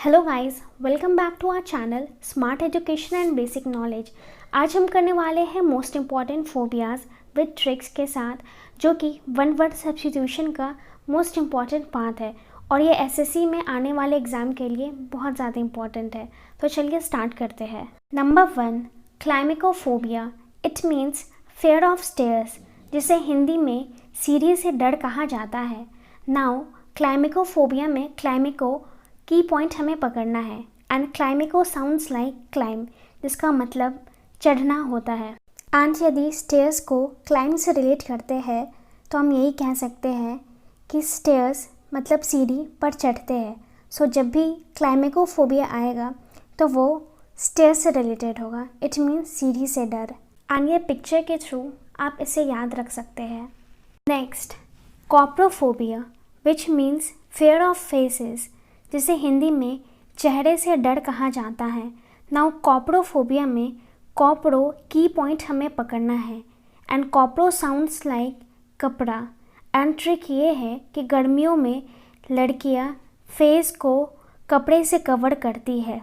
Hello guys, welcome back to our channel smart education and basic knowledge. आज हम करने वाले हैं most important phobias with tricks के साथ, जो कि वन वर्ड सब्स्टिट्यूशन का मोस्ट इम्पॉर्टेंट पार्ट है और ये एसएससी में आने वाले एग्ज़ाम के लिए बहुत ज़्यादा इम्पॉर्टेंट है। तो चलिए स्टार्ट करते हैं। Number 1, climacophobia. It means fear of stairs, जिसे हिंदी में सीढ़ी से डर कहा जाता है। नाउ क्लाइमेकोफोबिया में क्लाइमेको की पॉइंट हमें पकड़ना है एंड क्लाइमेको साउंड्स लाइक क्लाइम, जिसका मतलब चढ़ना होता है। एंड यदि स्टेयर्स को क्लाइम से रिलेट करते हैं तो हम यही कह सकते हैं कि स्टेयर्स मतलब सीढ़ी पर चढ़ते हैं। सो जब भी क्लाइमेकोफोबिया आएगा तो वो स्टेयर्स से रिलेटेड होगा। इट मीन्स सीढ़ी से डर। एंड ये पिक्चर के थ्रू आप इसे याद रख सकते हैं। Next, coprophobia, which means fear of faeces, जिसे हिंदी में चेहरे से डर कहा जाता है। नाउ कॉप्रोफोबिया में कॉप्रो की पॉइंट हमें पकड़ना है एंड कॉप्रो साउंड्स लाइक कपड़ा। एंड ट्रिक ये है कि गर्मियों में लड़कियां फेस को कपड़े से कवर करती है।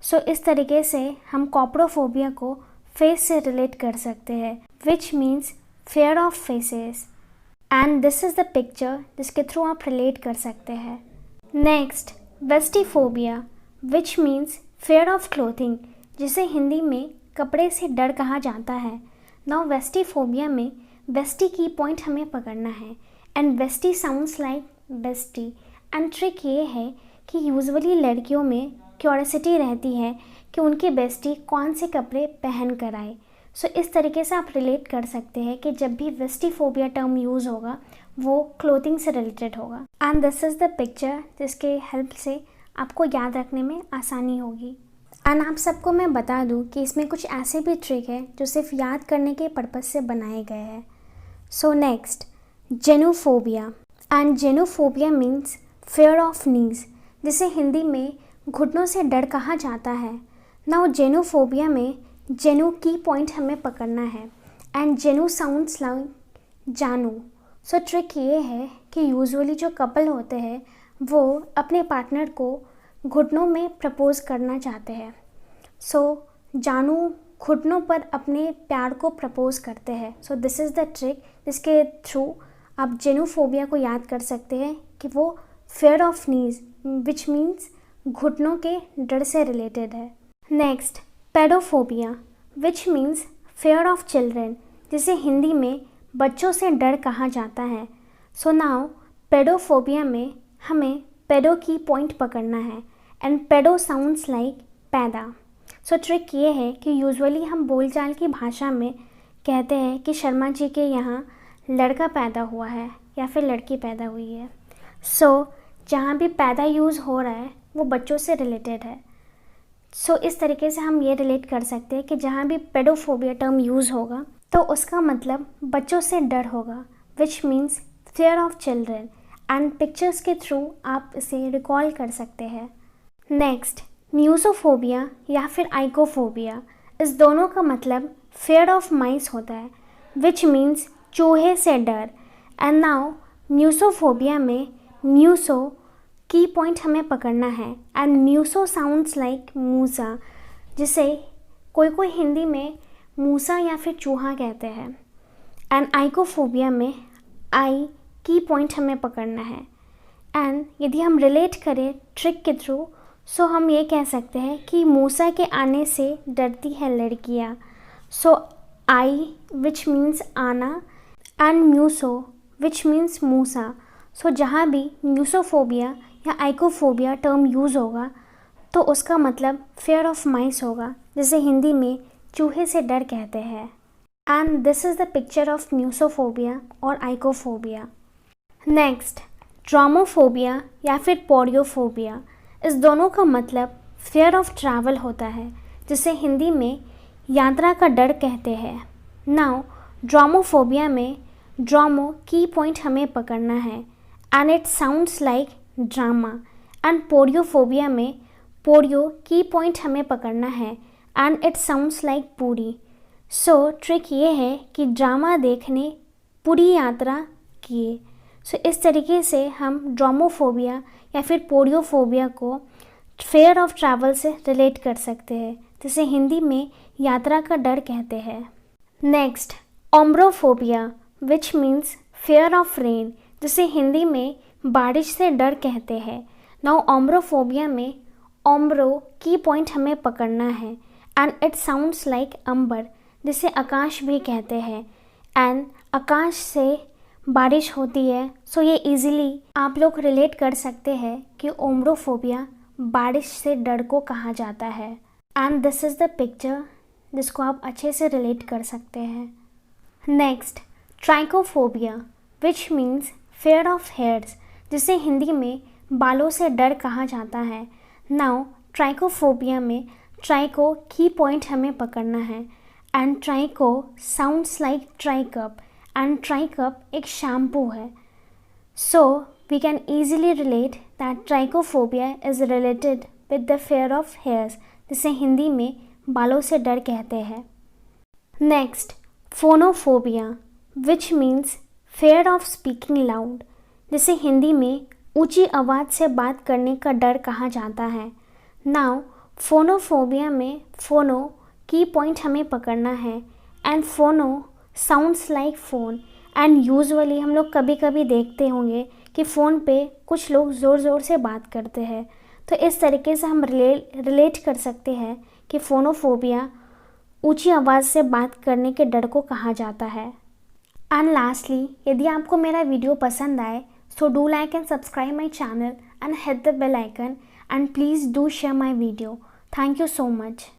सो इस तरीके से हम कॉप्रोफोबिया को फेस से रिलेट कर सकते हैं, which means fear of faeces. And this is the picture जिसके थ्रू आप रिलेट कर सकते हैं। Next, vestiphobia, which means fear of clothing, जिसे हिंदी में कपड़े से डर कहा जाता है। नाउ वेस्टिफोबिया में वेस्टी की पॉइंट हमें पकड़ना है and vesti sounds like bestie. And trick ये है कि यूजुअली लड़कियों में क्यूरियोसिटी रहती है कि उनकी बेस्टी कौन से कपड़े पहन कर आए। सो इस तरीके से आप रिलेट कर सकते हैं कि जब भी वेस्टिफोबिया टर्म यूज़ होगा वो क्लोथिंग से रिलेटेड होगा। And this is the picture जिसके हेल्प से आपको याद रखने में आसानी होगी। एंड आप सबको मैं बता दूं कि इसमें कुछ ऐसे भी ट्रिक है जो सिर्फ याद करने के पर्पज़ से बनाए गए हैं। So next, genophobia. And genophobia means fear of knees, जिसे हिंदी में घुटनों से डर कहा जाता है। नाउ जेनोफोबिया में जेनु की पॉइंट हमें पकड़ना है एंड जेनु साउंड्स लाइक जानू। सो ट्रिक ये है कि यूजुअली जो कपल होते हैं वो अपने पार्टनर को घुटनों में प्रपोज करना चाहते हैं। सो जानू घुटनों पर अपने प्यार को प्रपोज करते हैं। So this is the trick जिसके थ्रू आप जेनोफोबिया को याद कर सकते हैं कि वो fear of knees, which means घुटनों के डर से रिलेटेड है। Next, paedophobia, which means fear of children, जिसे हिंदी में बच्चों से डर कहा जाता है। सो नाउ पेडोफोबिया में हमें पेडो की पॉइंट पकड़ना है एंड पेडो साउंड्स लाइक पैदा। सो ट्रिक ये है कि यूजुअली हम बोलचाल की भाषा में कहते हैं कि शर्मा जी के यहाँ लड़का पैदा हुआ है या फिर लड़की पैदा हुई है। सो जहाँ भी पैदा यूज़ हो रहा है वो बच्चों से रिलेटेड है। सो इस तरीके से हम ये रिलेट कर सकते हैं कि जहाँ भी पेडोफोबिया टर्म यूज़ होगा तो उसका मतलब बच्चों से डर होगा, विच means fear of children. And pictures के थ्रू आप इसे रिकॉल कर सकते हैं। नेक्स्ट, म्यूसोफोबिया या फिर आइकोफोबिया, इस दोनों का मतलब फेयर ऑफ माइस होता है, विच मीन्स चूहे से डर। एंड नाउ म्यूसोफोबिया में म्यूसो की पॉइंट हमें पकड़ना है एंड म्यूसो साउंड्स लाइक मूसा, जिसे कोई कोई हिंदी में मूसा या फिर चूहा कहते हैं। एंड आइकोफोबिया में आई की पॉइंट हमें पकड़ना है। एंड यदि हम रिलेट करें ट्रिक के थ्रू, सो हम ये कह सकते हैं कि मूसा के आने से डरती है लड़कियाँ। सो आई विच मीन्स आना एंड म्यूसो विच मीन्स मूसा। सो जहाँ भी म्यूसोफोबिया या आइकोफोबिया टर्म यूज़ होगा तो उसका मतलब फेयर ऑफ माइस होगा, जिसे हिंदी में चूहे से डर कहते हैं। And this is the picture of musophobia और आइकोफोबिया। नेक्स्ट, ड्रामोफोबिया या फिर पोडियोफोबिया, इस दोनों का मतलब फेयर ऑफ ट्रैवल होता है, जिसे हिंदी में यात्रा का डर कहते हैं। नाउ ड्रामोफोबिया में ड्रामो की पॉइंट हमें पकड़ना है and it sounds like drama. And podiophobia में पोडियो की पॉइंट हमें पकड़ना है एंड इट साउंड्स लाइक पूरी। सो ट्रिक ये है कि ड्रामा देखने पूरी यात्रा किए। सो इस तरीके से हम ड्रामोफोबिया या फिर पोडियोफोबिया को फेयर ऑफ ट्रैवल से रिलेट कर सकते हैं, जिसे हिंदी में यात्रा का डर कहते हैं। Next, ombrophobia which means fear of rain, जिसे हिंदी में बारिश से डर कहते हैं। नाउ ओम्ब्रोफोबिया में ओम्ब्रो की पॉइंट हमें पकड़ना है एंड इट साउंड्स लाइक अंबर, जिसे आकाश भी कहते हैं एंड आकाश से बारिश होती है, सो ये इजीली आप लोग रिलेट कर सकते हैं कि ओम्ब्रोफोबिया बारिश से डर को कहा जाता है। And this is the picture जिसको आप अच्छे से रिलेट कर सकते हैं। Next, trichophobia which means fear of hairs, जिसे हिंदी में बालों से डर कहा जाता है। नाउ ट्राइकोफोबिया में ट्राइको की पॉइंट हमें पकड़ना है and tricho sounds like Trichup and Trichup एक शैम्पू है, so we can easily relate that trichophobia is related with the fear of hairs, जिसे हिंदी में बालों से डर कहते हैं। Next, phonophobia which means fear of speaking loud, जिसे हिंदी में ऊंची आवाज़ से बात करने का डर कहा जाता है। नाउ फोनोफोबिया में फोनो की पॉइंट हमें पकड़ना है एंड फोनो sounds like phone and usually हम लोग कभी कभी देखते होंगे कि फ़ोन पे कुछ लोग ज़ोर ज़ोर से बात करते हैं, तो इस तरीके से हम रिलेट कर सकते हैं कि फोनोफोबिया ऊंची आवाज़ से बात करने के डर को कहा जाता है। एंड लास्टली, यदि आपको मेरा वीडियो पसंद आए so do like and subscribe my channel and hit the bell icon and please do share my video. Thank you so much.